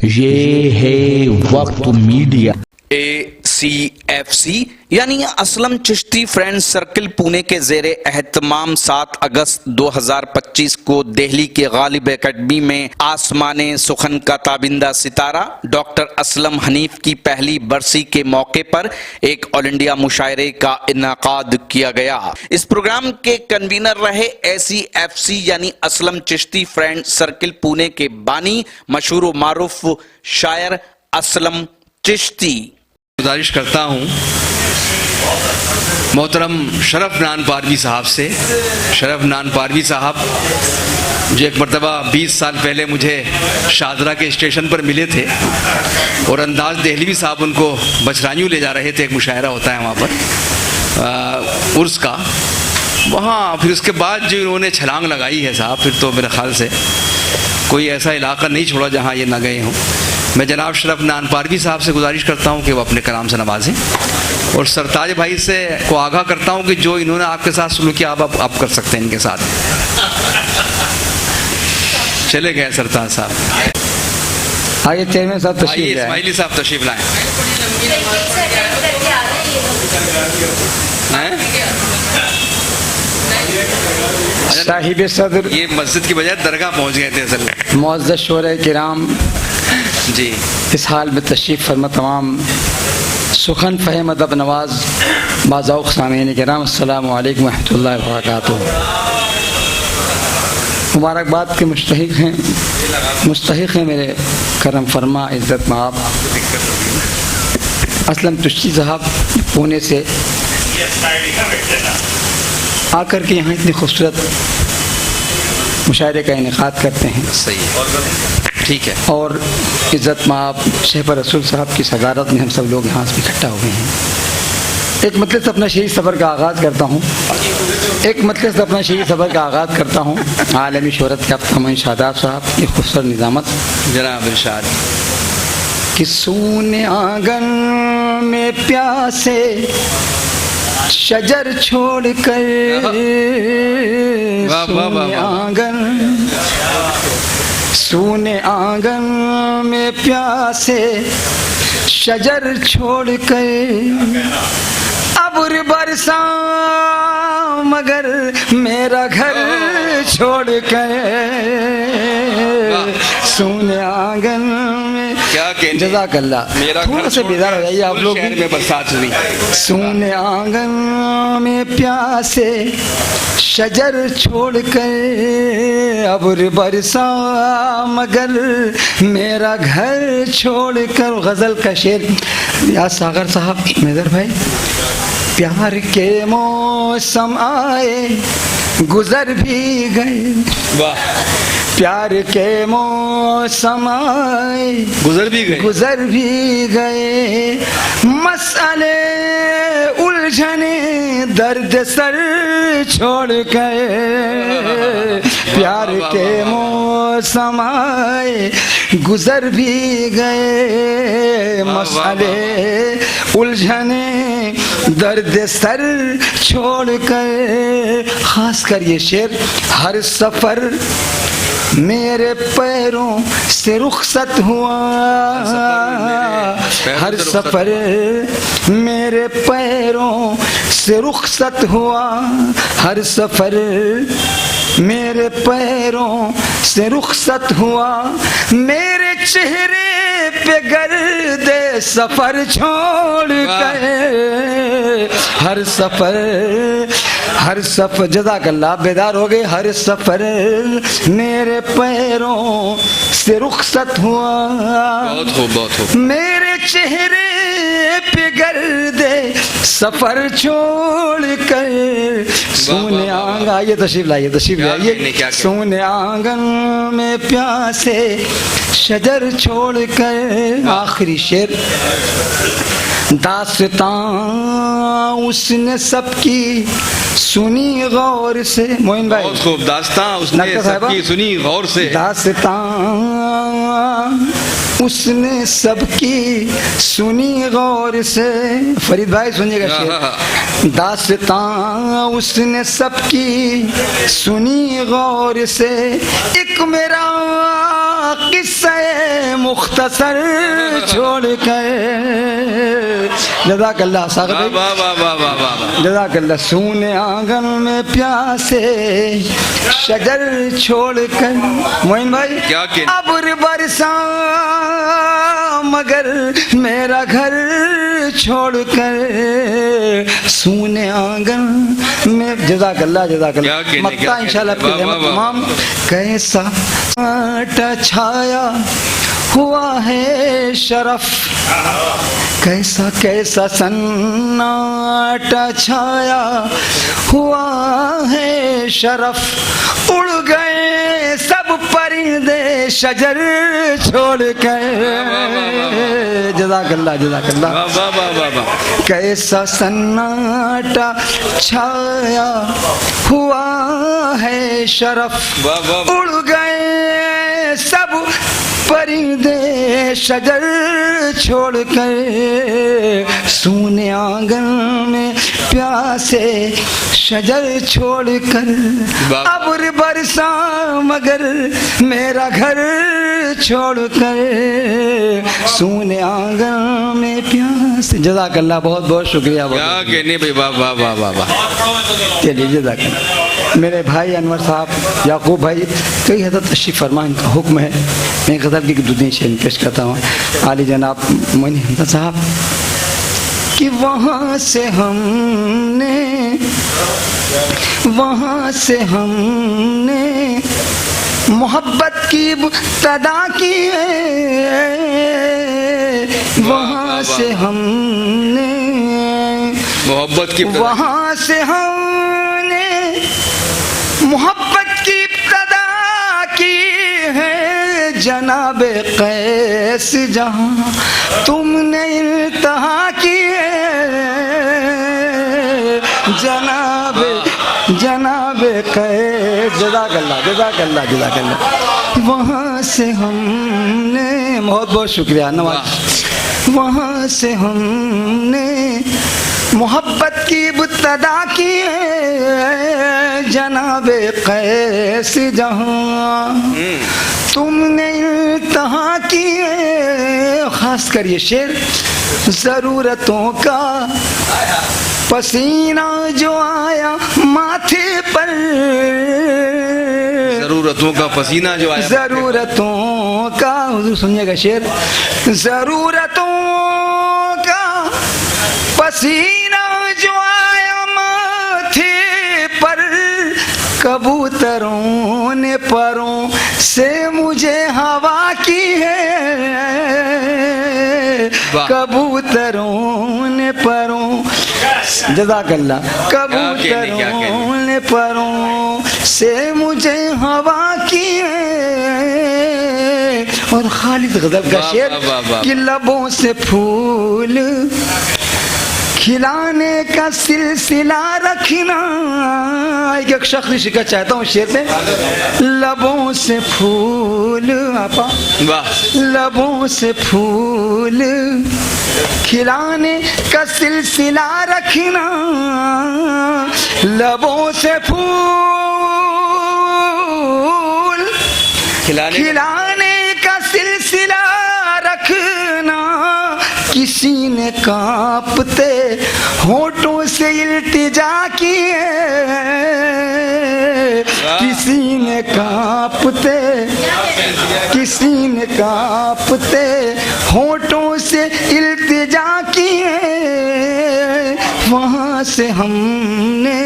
یہ ہے وقت میڈیا۔ ACFC یعنی اسلم چشتی فرینڈ سرکل پونے کے زیر اہتمام 7 اگست 2025 کو دہلی کے غالب اکیڈمی میں آسمان سخن کا تابندہ ستارہ ڈاکٹر اسلم حنیف کی پہلی برسی کے موقع پر ایک آل انڈیا مشاعرے کا انعقاد کیا گیا۔ اس پروگرام کے کنوینر رہے ACFC یعنی اسلم چشتی فرینڈ سرکل پونے کے بانی مشہور و معروف شاعر اسلم چشتی۔ گزارش کرتا ہوں محترم شرف نان پاروی صاحب سے، شرف نان پاروی صاحب جو ایک مرتبہ 20 سال پہلے مجھے شاہدرہ کے اسٹیشن پر ملے تھے اور انداز دہلوی صاحب ان کو بچرانیوں لے جا رہے تھے، ایک مشاعرہ ہوتا ہے وہاں پر عرس کا، وہاں پھر اس کے بعد جو انہوں نے چھلانگ لگائی ہے صاحب، پھر تو میرے خیال سے کوئی ایسا علاقہ نہیں چھوڑا جہاں یہ نہ گئے ہوں۔ میں جناب شرف نان پاروی صاحب سے گزارش کرتا ہوں کہ وہ اپنے کلام سے نوازیں، اور سرتاج بھائی سے کو آگاہ کرتا ہوں کہ جو انہوں نے آپ کے ساتھ سلوک کیا آپ کر سکتے ہیں ان کے ساتھ۔ چلے گئے سرتاج صاحب۔ آئیے چیئرمین صاحب تشریف لائیں۔ اسماعیلی صاحب تشریف لائیں۔ صاحب صدر یہ مسجد کی بجائے درگاہ پہنچ گئے تھے اصل میں۔ معزز شورۂ کرام، جی اس حال میں تشریف فرما تمام سخن فہم ادب نواز باذوق سامعین کرام، السلام علیکم ورحمۃ اللہ وبرکاتہ۔ مبارکباد کے مستحق ہیں میرے کرم فرما عزت مآب اسلم چشتی صاحب، پونے سے آ کر کے یہاں اتنی خوبصورت مشاعرے کا انعقاد کرتے ہیں، صحیح، ٹھیک ہے، اور عزت مآب شہبہ رسول صاحب کی صدارت میں ہم سب لوگ یہاں سے اکٹھا ہوئے ہیں۔ ایک مطلب سے اپنا شہری سفر کا آغاز کرتا ہوں عالمی شہرت کے افہام شاداب صاحب، یہ خوبصورت نظامت جناب ارشاد۔ کہ سونے آنگن میں پیاسے شجر چھوڑ کر، سونے آنگن میں پیاسے شجر چھوڑ کر، ابر برسا مگر میرا گھر چھوڑ کر، سونے آنگن میں، جزاک اللہ، تھوڑا سے بیدار ہو جائیے آپ لوگ بھی۔ برسات ہوئی، سونے آنگن میں پیاسے شجر چھوڑ کر، ابر برسا مگر میرا گھر چھوڑ کر۔ غزل کا شعر یا ساغر صاحب، میدر بھائی، پیار کے موسم آئے گزر بھی گئے، پیار کے موسم آئے گزر بھی گئے، مسئلے الجھنے درد سر چھوڑ گئے، پیار کے موسم آئے گزر بھی گئے، مسئلے الجھنے درد سر چھوڑ کر۔ خاص کر یہ شعر ہر سفر میرے پیروں سے رخصت ہوا، ہر سفر میرے پیروں سے رخصت ہوا، ہر سفر میرے پیروں سے رخصت ہوا، میرے چہرے پہ گرد سفر چھوڑ گئے، ہر سفر جزاک اللہ، بیدار ہو گئے، ہر سفر میرے پیروں سے رخصت ہوا، میرے چہرے پہ گرد سفر چھوڑ کر، سونے آنگن، آئیے تشریف لائیے، سونے آنگن میں پیاسے شجر چھوڑ کر۔ آخری شعر، داستان اس نے سب کی سنی غور سے، موین بھائی بہت خوب، داستان اس نے سب کی سنی غور سے، داستان اس نے سب کی سنی غور سے۔ فرید بھائی سنیے گا شعر، داستان اس نے سب کی سنی غور سے، ایک میرا قصہ مختصر چھوڑ کر. جزاک اللہ ساغر بھائی. واہ واہ واہ واہ واہ واہ. جزاک اللہ. سونے آنگن میں پیاسے شجر چھوڑ کر. معین بھائی کیا کہنے. ابر برسا مگر میرا گھر چھوڑ کر سونے آنگن میں. جزاک اللہ جزاک کیا اللہ. کہنے, مکتا کیا انشاءاللہ کہنے. پھر واہ واہ واہ. تمام. کیسا سناٹا چھایا ہوا ہے شرف. کیسا کیسا سناٹا چھایا ہوا ہے شرف. اڑ گئے سب پرندے شجر چھوڑ کر. جزاک اللہ جزاک اللہ. واہ واہ واہ واہ واہ. کیسا سناٹا چھایا ہوا ہے شرف. واہ واہ واہ. اڑ گئے سب پرندے شجر چھوڑ کر سونے آنگن میں پیاسے شجر چھوڑ کر. ابر برسا مگر میرا گھر چھوڑ کر سونے آنگن میں پیاسے. جزاک اللہ بہت بہت شکریہ. کیا کہنے بھائی. واہ واہ واہ واہ واہ. چلیے جزاک اللہ. میرے بھائی انور صاحب یعقوب بھائی کئی حضرت تشریف فرما. ان کا حکم ہے میں غزل کی دو تین شعر پیش کرتا ہوں. عالی جناب معین حمزہ صاحب کہ وہاں سے ہم نے محبت کی ابتدا کی ہے. وہاں سے ہم نے محبت کی وہاں سے ہم نے محبت کی ابتدا کی ہے. جناب قیس جہاں تم نے انتہا کی ہے. جناب قیس. جزاک اللہ جزاک اللہ جزاک اللہ. وہاں سے ہم نے بہت بہت شکریہ نواز. وہاں سے ہم نے محبت کی ابتدا کی ہے. جناب قیس جہاں تم نے انتہا کی ہے. خاص کر یہ شعر ضرورتوں کا پسینہ جو آیا ماتھے پر. ضرورتوں کا پسینہ جو آیا. ضرورتوں کا حضور سنیے گا شعر. ضرورتوں کا پسینہ جو آیا ماتھے پر کبوتروں نے پروں سے مجھے ہوا کی ہے. کبوتروں نے پروں. جزاک اللہ. کبوتروں نے پروں سے مجھے ہوا کی ہے. اور خالد غضب کا شعر کہ لبوں سے پھول کھلانے کا سلسلہ رکھنا. ایک شخص شکر چاہتا ہوں شعر میں. لبوں سے پھول آپا لبوں سے پھول کھلانے کا سلسلہ رکھنا. لبوں سے پھول کھلانے کا سلسلہ رکھنا. کسی نے کانپتے ہونٹوں سے التجا کی ہے. کسی نے کانپتے ہونٹوں سے التجا کی ہے. وہاں سے ہم نے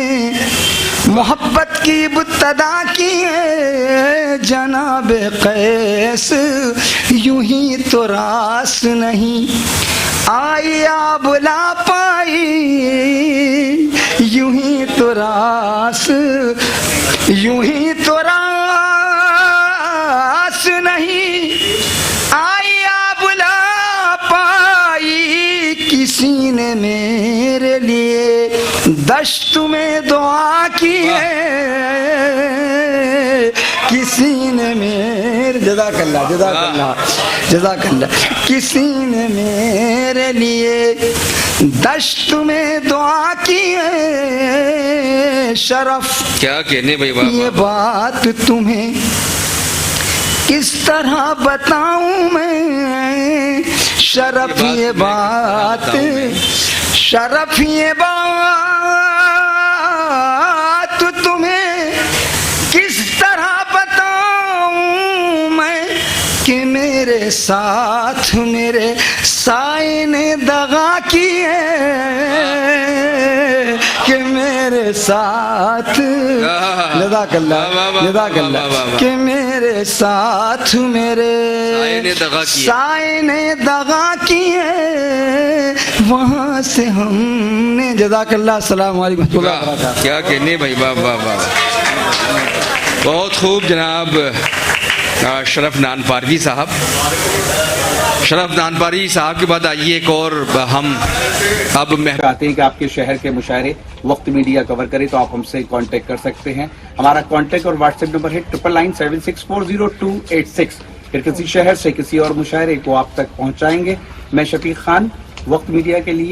محبت کی ابتدا کی ہے. جناب قیس یوں ہی تو راس نہیں آئی آب لا پائی. یوں ہی تو راس نہیں آئی آب لا پائی. کسی نے میرے لیے دشت میں دعا کی ہے. کسی نے میرے جزاک اللہ کسی نے میرے لیے دشت میں دعا کی ہے. شرف. کیا کہنے بھائی. یہ بات تمہیں کس طرح بتاؤں میں شرف یہ بات، شرف یہ بات تمہیں کس طرح بتاؤں میں کہ میرے ساتھ میرے سائے نے دغا کی ہے، کہ میرے ساتھ جزاک اللہ جزاک اللہ، کہ میرے ساتھ میرے سائے نے دغا کی ہے، وہاں سے ہم نے جزاک اللہ۔ السلام علیکم ورحمۃ اللہ وبرکاتہ۔ کیا کہنے بھائی، واہ واہ واہ، بہت خوب جناب شرف نان پاروی صاحب۔ شرف نان پاروی صاحب کے بعد آئیے ایک اور ہم اب چاہتے ہیں کہ آپ کے شہر کے مشاعرے وقت میڈیا کور کرے تو آپ ہم سے کانٹیکٹ کر سکتے ہیں۔ ہمارا کانٹیکٹ اور واٹس ایپ نمبر ہے 9997640286۔ پھر کسی شہر سے کسی اور مشاعرے کو آپ تک پہنچائیں گے۔ میں شفیق خان، وقت میڈیا کے لیے۔